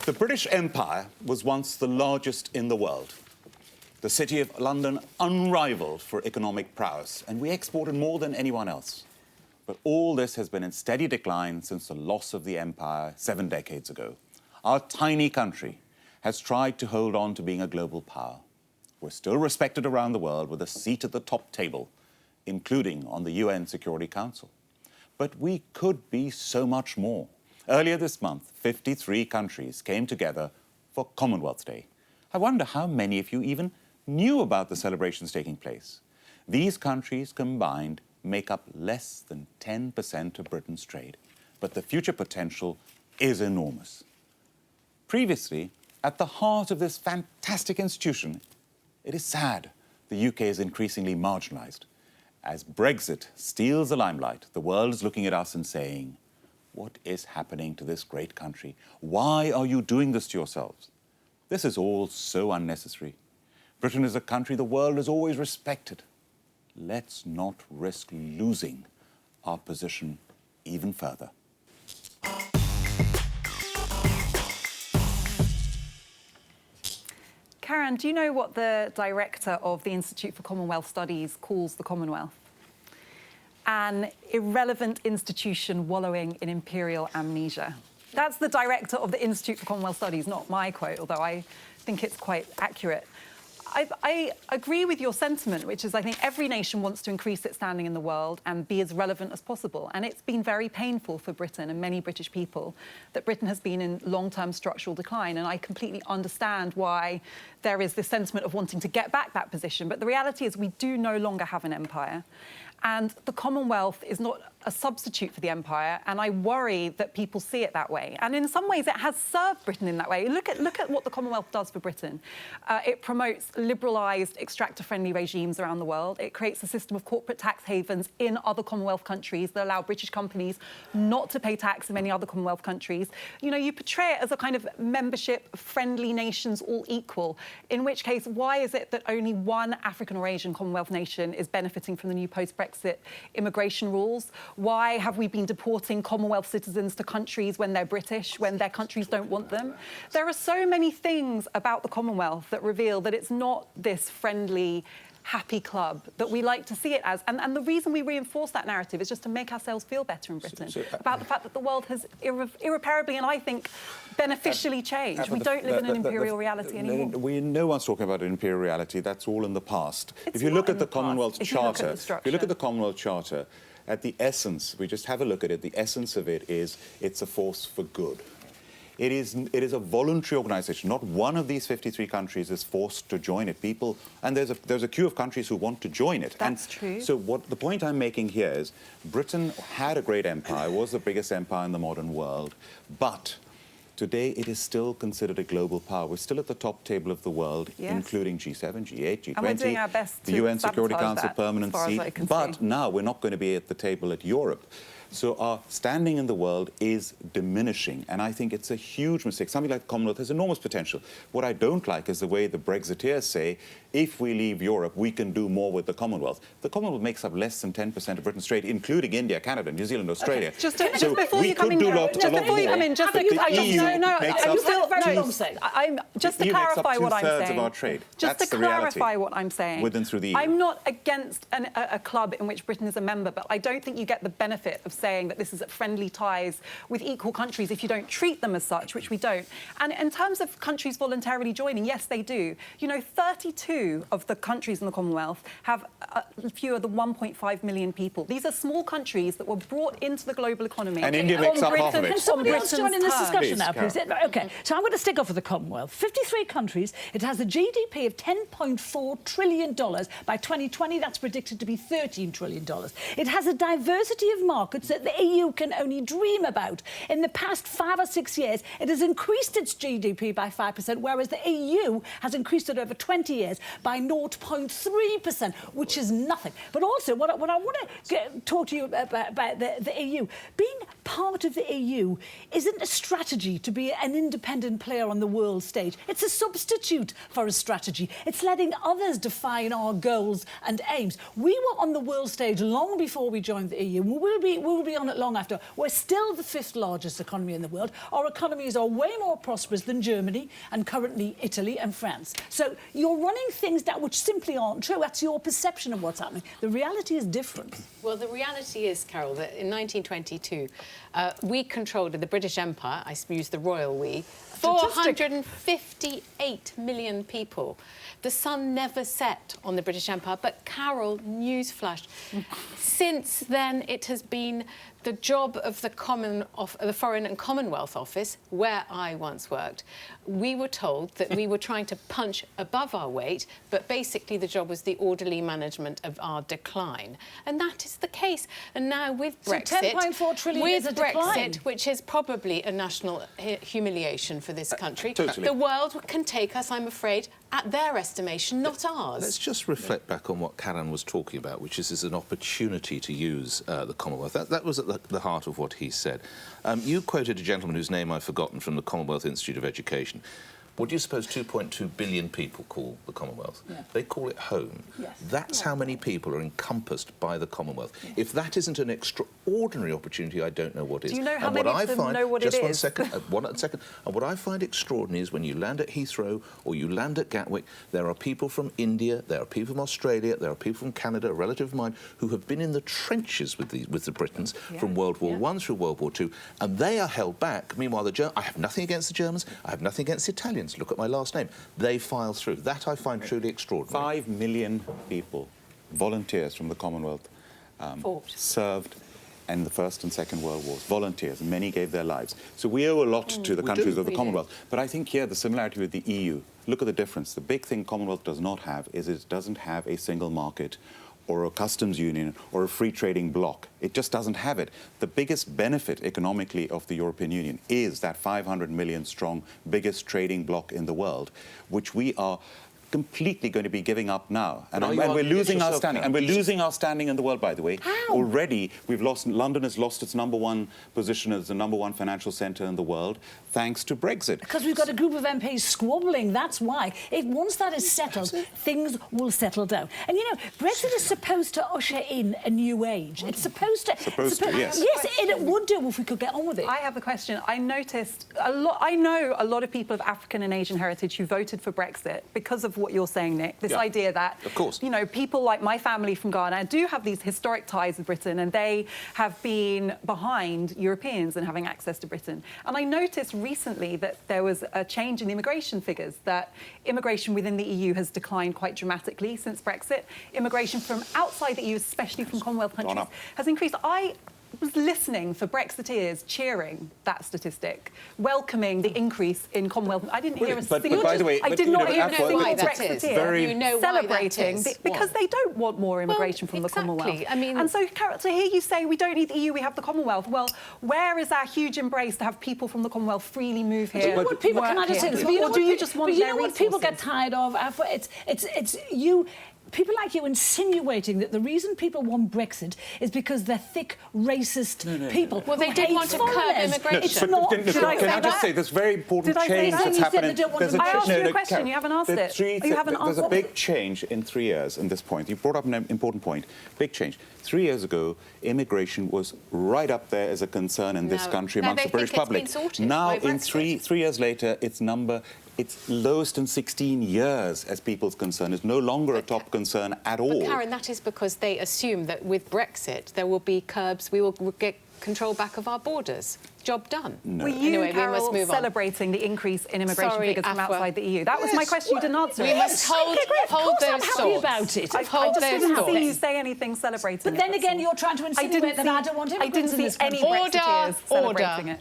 The British Empire was once the largest in the world. The City of London unrivaled for economic prowess, and we exported more than anyone else. But all this has been in steady decline since the loss of the empire 7 decades ago. Our tiny country has tried to hold on to being a global power. We're still respected around the world with a seat at the top table, including on the UN Security Council. But we could be so much more. Earlier this month, 53 countries came together for Commonwealth Day. I wonder how many of you even knew about the celebrations taking place. These countries combined make up less than 10% of Britain's trade, but the future potential is enormous. Previously, at the heart of this fantastic institution, it is sad the UK is increasingly marginalised. As Brexit steals the limelight, the world is looking at us and saying, what is happening to this great country? Why are you doing this to yourselves? This is all so unnecessary. Britain is a country the world has always respected. Let's not risk losing our position even further. Karan, do you know what the director of the Institute for Commonwealth Studies calls the Commonwealth? An irrelevant institution wallowing in imperial amnesia. That's the director of the Institute for Commonwealth Studies, not my quote, although I think it's quite accurate. I agree with your sentiment, which is I think every nation wants to increase its standing in the world and be as relevant as possible. And it's been very painful for Britain and many British people that Britain has been in long-term structural decline. And I completely understand why there is this sentiment of wanting to get back that position. But the reality is we do no longer have an empire. And the Commonwealth is not a substitute for the empire, and I worry that people see it that way. And in some ways, it has served Britain in that way. Look at what the Commonwealth does for Britain. It promotes liberalised, extractor-friendly regimes around the world. It creates a system of corporate tax havens in other Commonwealth countries that allow British companies not to pay tax in many other Commonwealth countries. You know, you portray it as a kind of membership-friendly nations all equal, in which case, why is it that only one African or Asian Commonwealth nation is benefiting from the new post-Brexit immigration rules? Why have we been deporting Commonwealth citizens to countries when they're British, when their countries don't want them? There are so many things about the Commonwealth that reveal that it's not this friendly, happy club that we like to see it as. And the reason we reinforce that narrative is just to make ourselves feel better in Britain about the fact that the world has irreparably and I think beneficially changed. We don't live in an imperial reality anymore. No one's talking about an imperial reality. That's all in the past. If you look at the Commonwealth Charter, at the essence, we just have a look at it, the essence of it is it's a force for good. It is a voluntary organisation. Not one of these 53 countries is forced to join it. People, and there's a queue of countries who want to join it. That's true. So the point I'm making here is Britain had a great empire, was the biggest empire in the modern world, but today it is still considered a global power. We're still at the top table of the world, including G7, G8, G20, and we're doing our best the UN Security Council permanent seat. But now we're not going to be at the table at Europe. So our standing in the world is diminishing, and I think it's a huge mistake. Something like the Commonwealth has enormous potential. What I don't like is the way the Brexiteers say, if we leave Europe, we can do more with the Commonwealth. The Commonwealth makes up less than 10% of Britain's trade, including India, Canada, New Zealand, Australia. Okay. Just before you come in, just to clarify what I'm saying. Of our trade. Just to clarify what I'm saying. Within through the EU. I'm not against a club in which Britain is a member, but I don't think you get the benefit of saying that this is at friendly ties with equal countries if you don't treat them as such, which we don't. And in terms of countries voluntarily joining, yes, they do. You know, 32 of the countries in the Commonwealth have fewer than 1.5 million people. These are small countries that were brought into the global economy. And India makes up half of it. Can somebody else join in this discussion now, please? OK, so I'm going to stick off with the Commonwealth. 53 countries. It has a GDP of $10.4 trillion. By 2020, that's predicted to be $13 trillion. It has a diversity of markets that the EU can only dream about. In the past 5 or 6 years, it has increased its GDP by 5%, whereas the EU has increased it over 20 years by 0.3%, which is nothing. But also, what I want to talk to you about the EU, being part of the EU isn't a strategy to be an independent American player on the world stage. It's a substitute for a strategy. It's letting others define our goals and aims. We were on the world stage long before we joined the EU. We will be on it long after. We're still the 5th largest economy in the world. Our economies are way more prosperous than Germany and currently Italy and France. So you're running things that which simply aren't true. That's your perception of what's happening. The reality is different. Well, the reality is, Carol, that in 1922, we controlled the British Empire, I use the royal we, 458 million people. The sun never set on the British Empire, but Carol, newsflash, since then it has been the job of the Foreign and Commonwealth Office, where I once worked. We were told that we were trying to punch above our weight, but basically the job was the orderly management of our decline. And that is the case. And now with Brexit, so 10.4 trillion is a decline. which is probably a national humiliation for this country, totally. the world can take us, I'm afraid, at their estimation, not ours. Let's just reflect back on what Karan was talking about, which is an opportunity to use the Commonwealth. That was at the heart of what he said. You quoted a gentleman whose name I've forgotten from the Commonwealth Institute of Education. What do you suppose 2.2 billion people call the Commonwealth? Yeah. They call it home. Yes. That's how many people are encompassed by the Commonwealth. Yeah. If that isn't an extraordinary opportunity, I don't know what is. Do you know how many of them know what it is? Just one second. One second. And what I find extraordinary is when you land at Heathrow or you land at Gatwick, there are people from India, there are people from Australia, there are people from Canada, a relative of mine, who have been in the trenches with the Britons from World War I through World War II, and they are held back. Meanwhile, I have nothing against the Germans, I have nothing against the Italians. Look at my last name. They file through. That I find truly extraordinary. 5 million people, volunteers from the Commonwealth, served in the First and Second World Wars. Volunteers, and many gave their lives. So we owe a lot to the countries of the Commonwealth. But I think here the similarity with the EU, look at the difference. The big thing Commonwealth does not have is it doesn't have a single market or a customs union or a free trading bloc. It just doesn't have it. The biggest benefit economically of the European Union is that 500 million strong biggest trading bloc in the world, which we are completely going to be giving up now. And we're losing our standing. And we're losing our standing in the world, by the way. How? Already, London has lost its #1 position as the #1 financial centre in the world, thanks to Brexit. Because we've got a group of MPs squabbling, that's why. Once that is settled, things will settle down. And, you know, Brexit is supposed to usher in a new age. It's supposed to... Yes. Yes, it would do if we could get on with it. I have a question. I noticed I know a lot of people of African and Asian heritage who voted for Brexit because of what you're saying, Nick. This idea that, of course, you know, people like my family from Ghana do have these historic ties with Britain, and they have been behind Europeans in having access to Britain. And I noticed recently that there was a change in the immigration figures, that immigration within the EU has declined quite dramatically since Brexit. Immigration from outside the EU, especially from Commonwealth countries, has increased. I was listening for Brexiteers cheering that statistic, welcoming the increase in Commonwealth. I didn't hear a single... But by the way, I did not hear a single Brexiteer celebrating because they don't want more immigration from the Commonwealth. I mean, and so, Carol, to hear you say we don't need the EU, we have the Commonwealth. Well, where is our huge embrace to have people from the Commonwealth freely move here? Do you know what people? Can I just say this? Or do you just want you know what people get resources? tired of? It's you. People like you insinuating that the reason people want Brexit is because they're thick, racist people. Well, they did want to curb immigration. It's not. Can I just say this very important change that's happening? I asked you a question, you haven't asked it. There's a big change in 3 years in this point. You brought up an important point. Big change. 3 years ago, immigration was right up there as a concern in this country amongst the British public. Now, in 3 years later, it's lowest in 16 years as people's concern. It's no longer a top concern at all. But Karen, that is because they assume that with Brexit there will be curbs, we will get control back of our borders. Job done. No. Were you, anyway, Carol, celebrating the increase in immigration figures from outside the EU? That was my question. You didn't answer it. We must hold those thoughts. I'm happy about it. I just didn't see you say anything celebrating it. But then again, you're trying to insinuate that I don't want immigrants in this country. I didn't see any Brexiteers celebrating it.